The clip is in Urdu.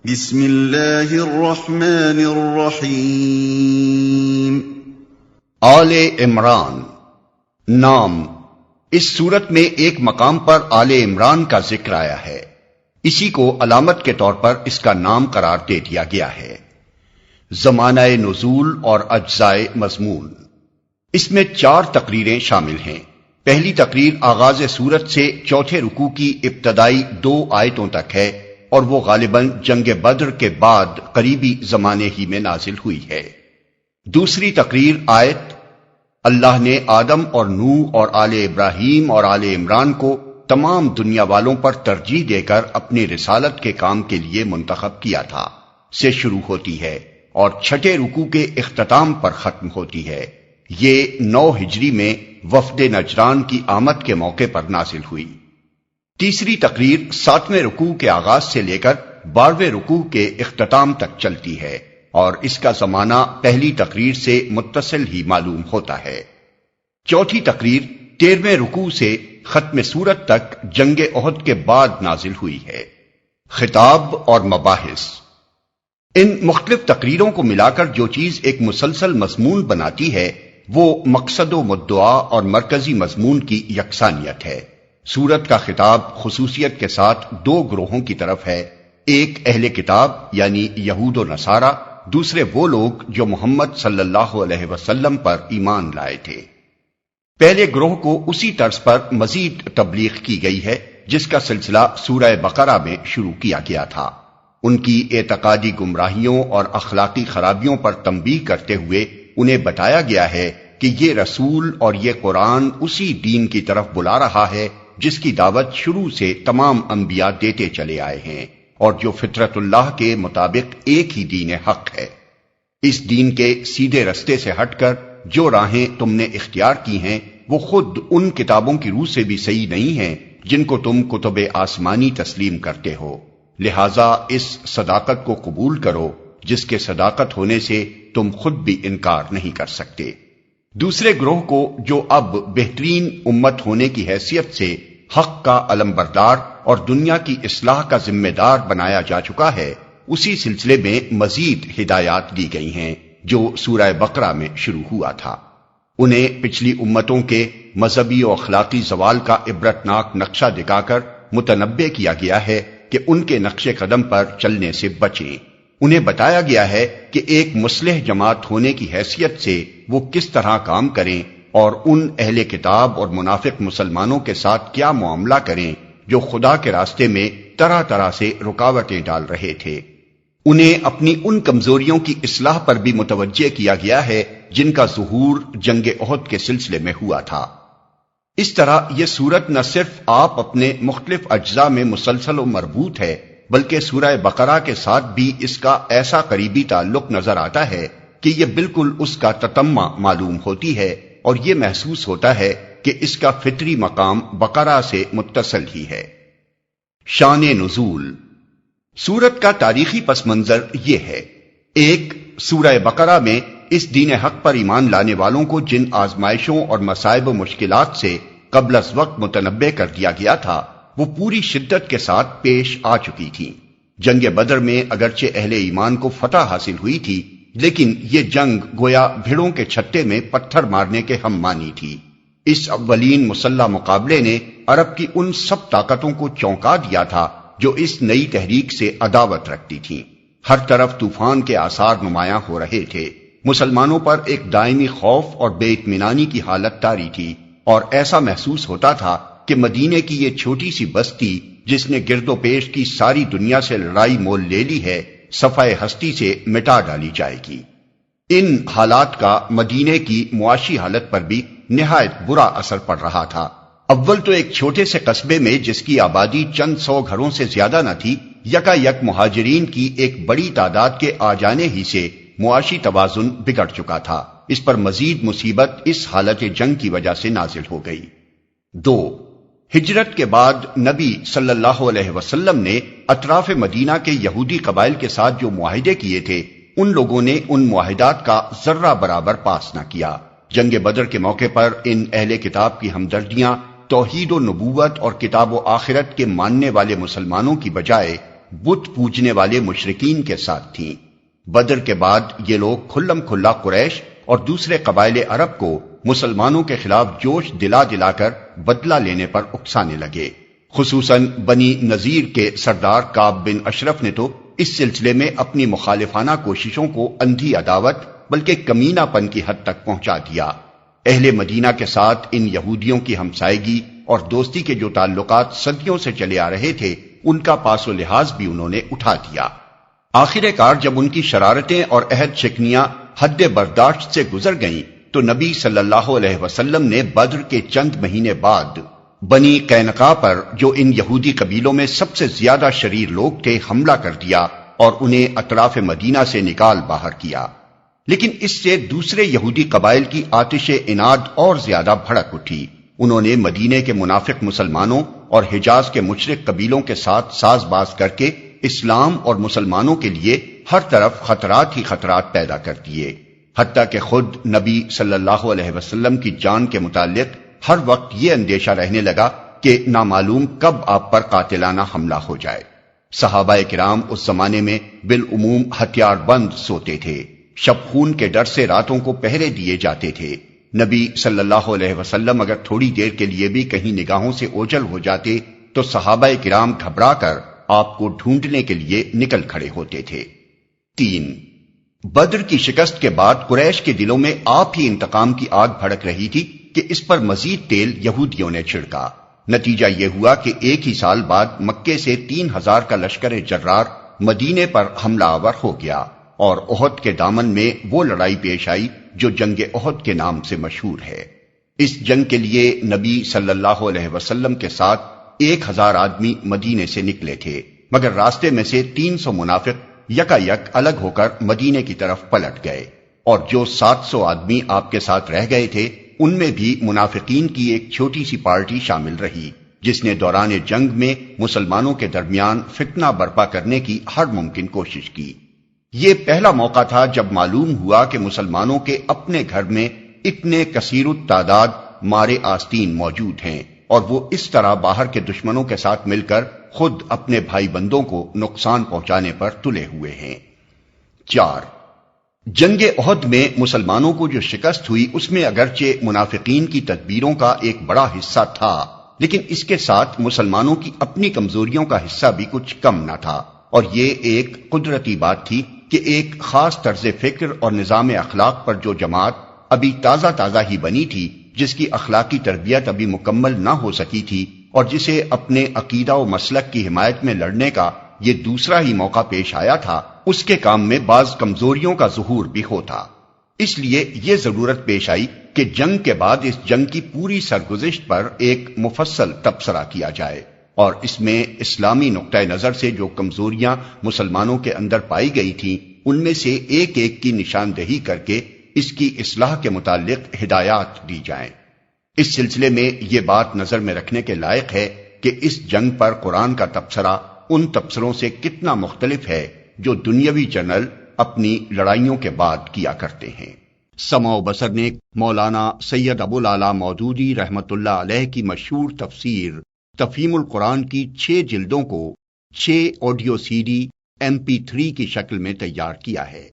بسم اللہ الرحمن الرحیم۔ آل عمران نام۔ اس سورت میں ایک مقام پر آل عمران کا ذکر آیا ہے، اسی کو علامت کے طور پر اس کا نام قرار دے دیا گیا ہے۔ زمانہ نزول اور اجزائے مضمون، اس میں 4 تقریریں شامل ہیں۔ پہلی تقریر آغاز سورت سے چوتھے رکوع کی ابتدائی 2 آیتوں تک ہے، اور وہ غالباً جنگ بدر کے بعد قریبی زمانے ہی میں نازل ہوئی ہے۔ دوسری تقریر آیت اللہ نے آدم اور نوح اور آل ابراہیم اور آل عمران کو تمام دنیا والوں پر ترجیح دے کر اپنی رسالت کے کام کے لیے منتخب کیا تھا سے شروع ہوتی ہے، اور چھٹے رکوع کے اختتام پر ختم ہوتی ہے۔ یہ 9 ہجری میں وفد نجران کی آمد کے موقع پر نازل ہوئی۔ تیسری تقریر 7ویں رکوع کے آغاز سے لے کر 12ویں رکوع کے اختتام تک چلتی ہے، اور اس کا زمانہ پہلی تقریر سے متصل ہی معلوم ہوتا ہے۔ چوتھی تقریر 13ویں رکوع سے ختم سورت تک جنگ احد کے بعد نازل ہوئی ہے۔ خطاب اور مباحث، ان مختلف تقریروں کو ملا کر جو چیز ایک مسلسل مضمون بناتی ہے وہ مقصد و مدعا اور مرکزی مضمون کی یکسانیت ہے۔ سورت کا خطاب خصوصیت کے ساتھ 2 گروہوں کی طرف ہے، ایک اہل کتاب یعنی یہود و نصارہ، دوسرے وہ لوگ جو محمد صلی اللہ علیہ وسلم پر ایمان لائے تھے۔ پہلے گروہ کو اسی طرز پر مزید تبلیغ کی گئی ہے جس کا سلسلہ سورہ بقرہ میں شروع کیا گیا تھا۔ ان کی اعتقادی گمراہیوں اور اخلاقی خرابیوں پر تنبیہ کرتے ہوئے انہیں بتایا گیا ہے کہ یہ رسول اور یہ قرآن اسی دین کی طرف بلا رہا ہے جس کی دعوت شروع سے تمام انبیاء دیتے چلے آئے ہیں، اور جو فطرت اللہ کے مطابق ایک ہی دین حق ہے۔ اس دین کے سیدھے رستے سے ہٹ کر جو راہیں تم نے اختیار کی ہیں وہ خود ان کتابوں کی روح سے بھی صحیح نہیں ہیں جن کو تم کتب آسمانی تسلیم کرتے ہو، لہذا اس صداقت کو قبول کرو جس کے صداقت ہونے سے تم خود بھی انکار نہیں کر سکتے۔ دوسرے گروہ کو جو اب بہترین امت ہونے کی حیثیت سے حق کا علمبردار اور دنیا کی اصلاح کا ذمہ دار بنایا جا چکا ہے، اسی سلسلے میں مزید ہدایات دی گئی ہیں جو سورہ بقرہ میں شروع ہوا تھا۔ انہیں پچھلی امتوں کے مذہبی و اخلاقی زوال کا عبرتناک نقشہ دکھا کر متنبع کیا گیا ہے کہ ان کے نقش قدم پر چلنے سے بچیں۔ انہیں بتایا گیا ہے کہ ایک مصلح جماعت ہونے کی حیثیت سے وہ کس طرح کام کریں اور ان اہل کتاب اور منافق مسلمانوں کے ساتھ کیا معاملہ کریں جو خدا کے راستے میں طرح طرح سے رکاوٹیں ڈال رہے تھے۔ انہیں اپنی ان کمزوریوں کی اصلاح پر بھی متوجہ کیا گیا ہے جن کا ظہور جنگ احد کے سلسلے میں ہوا تھا۔ اس طرح یہ سورت نہ صرف آپ اپنے مختلف اجزاء میں مسلسل و مربوط ہے بلکہ سورہ بقرہ کے ساتھ بھی اس کا ایسا قریبی تعلق نظر آتا ہے کہ یہ بالکل اس کا تتمہ معلوم ہوتی ہے، اور یہ محسوس ہوتا ہے کہ اس کا فطری مقام بقرہ سے متصل ہی ہے۔ شان نزول، سورت کا تاریخی پس منظر یہ ہے۔ ایک، سورہ بقرہ میں اس دین حق پر ایمان لانے والوں کو جن آزمائشوں اور مصائب و مشکلات سے قبل از وقت متنبع کر دیا گیا تھا وہ پوری شدت کے ساتھ پیش آ چکی تھی۔ جنگ بدر میں اگرچہ اہل ایمان کو فتح حاصل ہوئی تھی، لیکن یہ جنگ گویا بھیڑوں کے چھتے میں پتھر مارنے کے ہم مانی تھی۔ اس اولین مسلح مقابلے نے عرب کی ان سب طاقتوں کو چونکا دیا تھا جو اس نئی تحریک سے عداوت رکھتی تھیں۔ ہر طرف طوفان کے آثار نمایاں ہو رہے تھے۔ مسلمانوں پر ایک دائمی خوف اور بے اطمینانی کی حالت طاری تھی، اور ایسا محسوس ہوتا تھا کہ مدینے کی یہ چھوٹی سی بستی جس نے گرد و پیش کی ساری دنیا سے لڑائی مول لے لی ہے، صفحہ ہستی سے مٹا ڈالی جائے گی۔ ان حالات کا مدینے کی معاشی حالت پر بھی نہایت برا اثر پڑ رہا تھا۔ اول تو ایک چھوٹے سے قصبے میں جس کی آبادی چند 100 گھروں سے زیادہ نہ تھی، یکا یک مہاجرین کی ایک بڑی تعداد کے آ جانے ہی سے معاشی توازن بگڑ چکا تھا۔ اس پر مزید مصیبت اس حالت جنگ کی وجہ سے نازل ہو گئی۔ 2، ہجرت کے بعد نبی صلی اللہ علیہ وسلم نے اطراف مدینہ کے یہودی قبائل کے ساتھ جو معاہدے کیے تھے ان لوگوں نے ان معاہدات کا ذرہ برابر پاس نہ کیا۔ جنگ بدر کے موقع پر ان اہل کتاب کی ہمدردیاں توحید و نبوت اور کتاب و آخرت کے ماننے والے مسلمانوں کی بجائے بت پوجنے والے مشرکین کے ساتھ تھیں۔ بدر کے بعد یہ لوگ کھلم کھلا قریش اور دوسرے قبائل عرب کو مسلمانوں کے خلاف جوش دلا دلا کر بدلہ لینے پر اکسانے لگے۔ خصوصاً بنی نذیر کے سردار کعب بن اشرف نے تو اس سلسلے میں اپنی مخالفانہ کوششوں کو اندھی عداوت بلکہ کمینہ پن کی حد تک پہنچا دیا۔ اہل مدینہ کے ساتھ ان یہودیوں کی ہمسائیگی اور دوستی کے جو تعلقات صدیوں سے چلے آ رہے تھے ان کا پاس و لحاظ بھی انہوں نے اٹھا دیا۔ آخر کار جب ان کی شرارتیں اور عہد شکنیاں حد برداشت سے گزر گئیں تو نبی صلی اللہ علیہ وسلم نے بدر کے چند مہینے بعد بنی قینقاع پر، جو ان یہودی قبیلوں میں سب سے زیادہ شریر لوگ تھے، حملہ کر دیا اور انہیں اطراف مدینہ سے نکال باہر کیا۔ لیکن اس سے دوسرے یہودی قبائل کی آتش اناد اور زیادہ بھڑک اٹھی۔ انہوں نے مدینے کے منافق مسلمانوں اور حجاز کے مشرک قبیلوں کے ساتھ ساز باز کر کے اسلام اور مسلمانوں کے لیے ہر طرف خطرات ہی خطرات پیدا کر دیے، حتیٰ کہ خود نبی صلی اللہ علیہ وسلم کی جان کے متعلق ہر وقت یہ اندیشہ رہنے لگا کہ نامعلوم کب آپ پر قاتلانہ حملہ ہو جائے۔ صحابہ کرام اس زمانے میں بالعموم ہتھیار بند سوتے تھے، شب خون کے ڈر سے راتوں کو پہرے دیے جاتے تھے۔ نبی صلی اللہ علیہ وسلم اگر تھوڑی دیر کے لیے بھی کہیں نگاہوں سے اوجھل ہو جاتے تو صحابہ کرام گھبرا کر آپ کو ڈھونڈنے کے لیے نکل کھڑے ہوتے تھے۔ 3. بدر کی شکست کے بعد قریش کے دلوں میں آپ ہی انتقام کی آگ بھڑک رہی تھی کہ اس پر مزید تیل یہودیوں نے چھڑکا۔ نتیجہ یہ ہوا کہ ایک ہی سال بعد مکے سے 3000 کا لشکر جرار مدینے پر حملہ آور ہو گیا اور احد کے دامن میں وہ لڑائی پیش آئی جو جنگ احد کے نام سے مشہور ہے۔ اس جنگ کے لیے نبی صلی اللہ علیہ وسلم کے ساتھ 1000 آدمی مدینے سے نکلے تھے، مگر راستے میں سے 300 منافق یکا یک الگ ہو کر مدینے کی طرف پلٹ گئے، اور جو 700 آدمی آپ کے ساتھ رہ گئے تھے ان میں بھی منافقین کی ایک چھوٹی سی پارٹی شامل رہی جس نے دوران جنگ میں مسلمانوں کے درمیان فتنہ برپا کرنے کی ہر ممکن کوشش کی۔ یہ پہلا موقع تھا جب معلوم ہوا کہ مسلمانوں کے اپنے گھر میں اتنے کثیر التعداد مارے آستین موجود ہیں اور وہ اس طرح باہر کے دشمنوں کے ساتھ مل کر خود اپنے بھائی بندوں کو نقصان پہنچانے پر تلے ہوئے ہیں۔ 4. جنگ احد میں مسلمانوں کو جو شکست ہوئی اس میں اگرچہ منافقین کی تدبیروں کا ایک بڑا حصہ تھا، لیکن اس کے ساتھ مسلمانوں کی اپنی کمزوریوں کا حصہ بھی کچھ کم نہ تھا، اور یہ ایک قدرتی بات تھی کہ ایک خاص طرز فکر اور نظام اخلاق پر جو جماعت ابھی تازہ تازہ ہی بنی تھی، جس کی اخلاقی تربیت ابھی مکمل نہ ہو سکی تھی اور جسے اپنے عقیدہ و مسلک کی حمایت میں لڑنے کا یہ دوسرا ہی موقع پیش آیا تھا، اس کے کام میں بعض کمزوریوں کا ظہور بھی ہوتا۔ اس لیے یہ ضرورت پیش آئی کہ جنگ کے بعد اس جنگ کی پوری سرگزشت پر ایک مفصل تبصرہ کیا جائے اور اس میں اسلامی نقطہ نظر سے جو کمزوریاں مسلمانوں کے اندر پائی گئی تھیں ان میں سے ایک ایک کی نشاندہی کر کے اس کی اصلاح کے متعلق ہدایات دی جائیں۔ اس سلسلے میں یہ بات نظر میں رکھنے کے لائق ہے کہ اس جنگ پر قرآن کا تبصرہ ان تبصروں سے کتنا مختلف ہے جو دنیاوی جنرل اپنی لڑائیوں کے بعد کیا کرتے ہیں۔ سمع و بصر نے مولانا سید ابو العلا مودودی رحمت اللہ علیہ کی مشہور تفسیر تفہیم القرآن کی 6 جلدوں کو 6 آڈیو CD MP3 کی شکل میں تیار کیا ہے۔